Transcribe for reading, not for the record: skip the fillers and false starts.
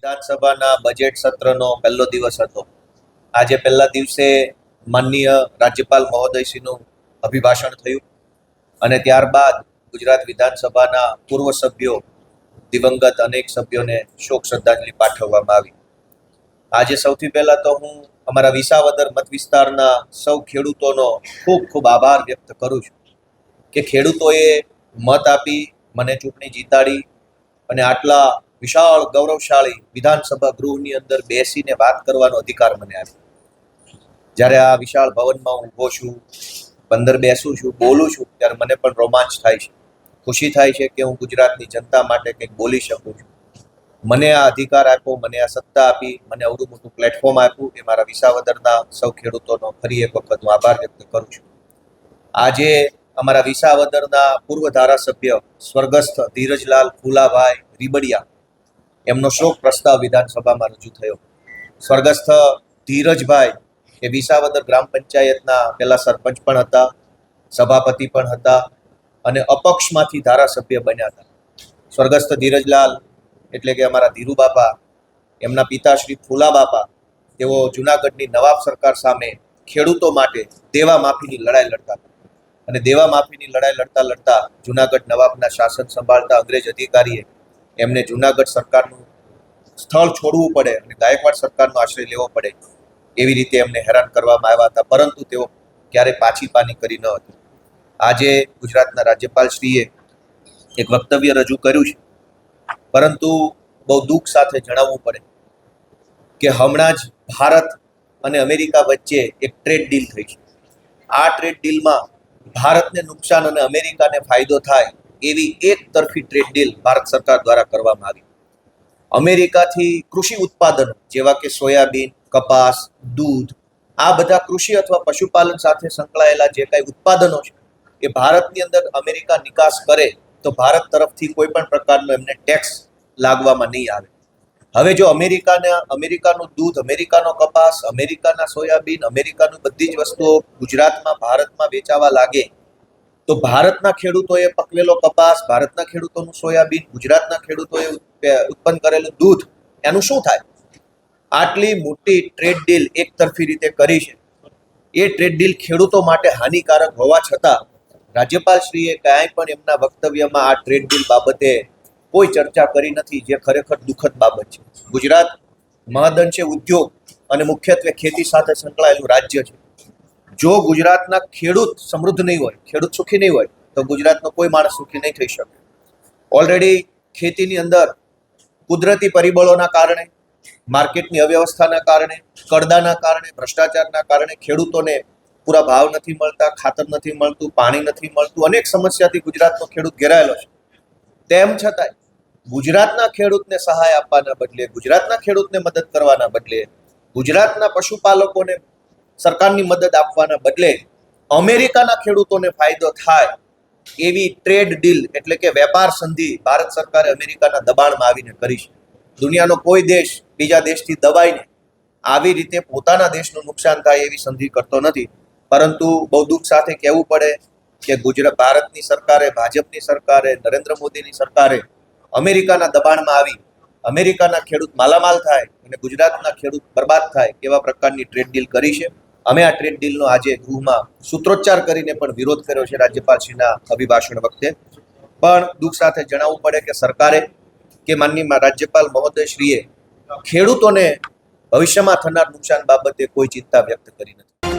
વિધાનસભાના બજેટ સત્રનો પહેલો દિવસ હતો. આજે પહેલા દિવસે માનનીય રાજ્યપાલ મહોદયશ્રીનું અભિભાષણ થયું અને ત્યારબાદ ગુજરાત વિધાનસભાના પૂર્વ સભ્યો, દિવંગત અનેક સભ્યોને શોક શ્રદ્ધાંજલિ પાઠવવામાં આવી. આજે સૌથી પહેલા તો હું અમારા વિસાવદર મત વિસ્તારના સૌ ખેડૂતોનો ખૂબ ખૂબ આભાર વ્યક્ત કરું છું કે ખેડૂતોએ મત આપી મને ચૂંટણી જીતાડી અને આટલા વિશાળ ગૌરવશાળી વિધાનસભા ગૃહની અંદર બેસીને વાત કરવાનો અધિકાર મને આપ્યો. જ્યારે આ વિશાળ ભવનમાં હું ઊભો છું, અંદર બેસું છું, બોલું છું, ત્યારે મને પણ રોમાંચ થાય છે, ખુશી થાય છે કે હું ગુજરાતની જનતા માટે કંઈક બોલી શકું છું. મને આ અધિકાર આપ્યો, મને આ સત્તા આપી, મને આવડું મોટું પ્લેટફોર્મ આપ્યું એ મારા વિસાવદરના સૌ ખેડૂતોનો ફરી એક વખત હું આભાર વ્યક્ત કરું છું. આજે અમારા વિસાવદરના પૂર્વ ધારાસભ્ય સ્વર્ગસ્થ ધીરજલાલ ફુલાભાઈ રીબડિયા એમનો શોક પ્રસ્તાવ વિધાનસભામાં રજૂ થયો. સ્વર્ગસ્થ ધીરજભાઈ એ વિસાવદર ગ્રામ પંચાયતના પહેલા સરપંચ પણ હતા, સભાપતિ પણ હતા અને અપક્ષમાંથી ધારાસભ્ય બન્યા હતા. સ્વર્ગસ્થ ધીરજલાલ એટલે કે અમારા ધીરુબાપા, એમના પિતા શ્રી ફુલાબાપા, તેઓ જુનાગઢની નવાબ સરકાર સામે ખેડૂતો માટે દેવા માફીની લડાઈ લડતા હતા અને દેવા માફીની લડાઈ લડતા લડતા જુનાગઢ નવાબના શાસન સંભાળતા અંગ્રેજ અધિકારીએ એમને જુનાગઢ સરકારનું સ્થળ છોડવું પડે અને ગાયકવાડ સરકારનો આશ્રય લેવો પડે એવી રીતે એમને હેરાન કરવામાં આવ્યા હતા, પરંતુ તેઓ ક્યારેય પાછી પાની કરી ન હતી. આજે ગુજરાતના રાજ્યપાલશ્રીએ એક વક્તવ્ય રજૂ કર્યું છે, પરંતુ બહુ દુઃખ સાથે જણાવવું પડે કે હમણાં જ ભારત અને અમેરિકા વચ્ચે એક ટ્રેડ ડીલ થઈ છે. આ ટ્રેડ ડીલમાં ભારતને નુકસાન અને અમેરિકાને ફાયદો થાય એવી એક તરફી ટ્રેડ ડીલ ભારત સરકાર દ્વારા કરવામાં આવી. અમેરિકાથી કૃષિ ઉત્પાદનો જેવા કે સોયાબીન, કપાસ, દૂધ, આ બધા કૃષિ અથવા પશુપાલન સાથે સંકળાયેલા જે કાંઈ ઉત્પાદનો છે એ ભારતની અંદર અમેરિકા નિકાસ કરે તો ભારત તરફથી કોઈ પણ પ્રકારનો એમને ટેક્સ લાગવામાં નહીં આવે. હવે જો અમેરિકાનું દૂધ, અમેરિકાનો કપાસ, અમેરિકાના સોયાબીન, અમેરિકાનું બધી જ વસ્તુઓ ગુજરાતમાં, ભારતમાં વેચાવા લાગે તો ભારતના ખેડૂતોએ પકવેલો કપાસ, ભારતના ખેડૂતોનું સોયાબીન, ગુજરાતના ખેડૂતોએ ઉત્પન્ન કરેલું દૂધ, એનું શું થાય? આટલી મોટી ટ્રેડ ડીલ એક તરફી રીતે કરી છે. એ ટ્રેડ ડીલ ખેડૂતો માટે હાનિકારક હોવા છતાં રાજ્યપાલશ્રીએ ક્યાંય પણ એમના વક્તવ્યમાં આ ટ્રેડ ડીલ બાબતે કોઈ ચર્ચા કરી નથી, જે ખરેખર દુઃખદ બાબત છે. ગુજરાત મહદઅંશે ઉદ્યોગ અને મુખ્યત્વે ખેતી સાથે સંકળાયેલું રાજ્ય છે. જો ગુજરાતના ખેડૂત સમૃદ્ધ નહીં હોય, ખેડૂત સુખી નહીં હોય, તો ગુજરાતનો કોઈ માણસ સુખી નહીં થઈ શકે. ઓલરેડી ખેતીની અંદર કુદરતી પરિબળોના કારણે, માર્કેટની અવ્યવસ્થાના કારણે, કરદાના કારણે, ભ્રષ્ટાચારના કારણે ખેડૂતોને પૂરા ભાવ નથી મળતા, ખાતર નથી મળતું, પાણી નથી મળતું, અનેક સમસ્યાથી ગુજરાતનો ખેડૂત ઘેરાયેલો છે. તેમ છતાંય ગુજરાતના ખેડૂતને સહાય આપવાના બદલે, ગુજરાતના ખેડૂતને મદદ કરવાના બદલે, ગુજરાતના પશુપાલકોને સરકારની મદદ આપવાના બદલે અમેરિકાના ખેડૂતોને ફાયદો થાય એવી ટ્રેડ ડીલ એટલે કે વેપાર સંધિ ભારત સરકારે અમેરિકાના દબાણમાં આવીને કરી છે. દુનિયાનો કોઈ દેશ બીજા દેશથી દબાઈને આવી રીતે પોતાના દેશનું નુકસાન થાય એવી સંધિ કરતો નથી. પરંતુ બહુ દુઃખ સાથે કહેવું પડે કે ભારતની સરકારે, ભાજપની સરકારે, નરેન્દ્ર મોદીની સરકારે અમેરિકાના દબાણમાં આવી અમેરિકાના ખેડૂત માલામાલ થાય અને ગુજરાતના ખેડૂત બરબાદ થાય એવા પ્રકારની ટ્રેડ ડીલ કરી છે. અમે આ ટ્રેડ ડીલનો આજે ગૃહમાં સૂત્રોચ્ચાર કરીને પણ વિરોધ કર્યો છે રાજ્યપાલશ્રીના અભિભાષણ વખતે. પણ દુઃખ સાથે જણાવવું પડે કે સરકારે કે માનનીય રાજ્યપાલ મહોદયશ્રીએ ખેડૂતોને ભવિષ્યમાં થનાર નુકસાન બાબતે કોઈ ચિંતા વ્યક્ત કરી નથી.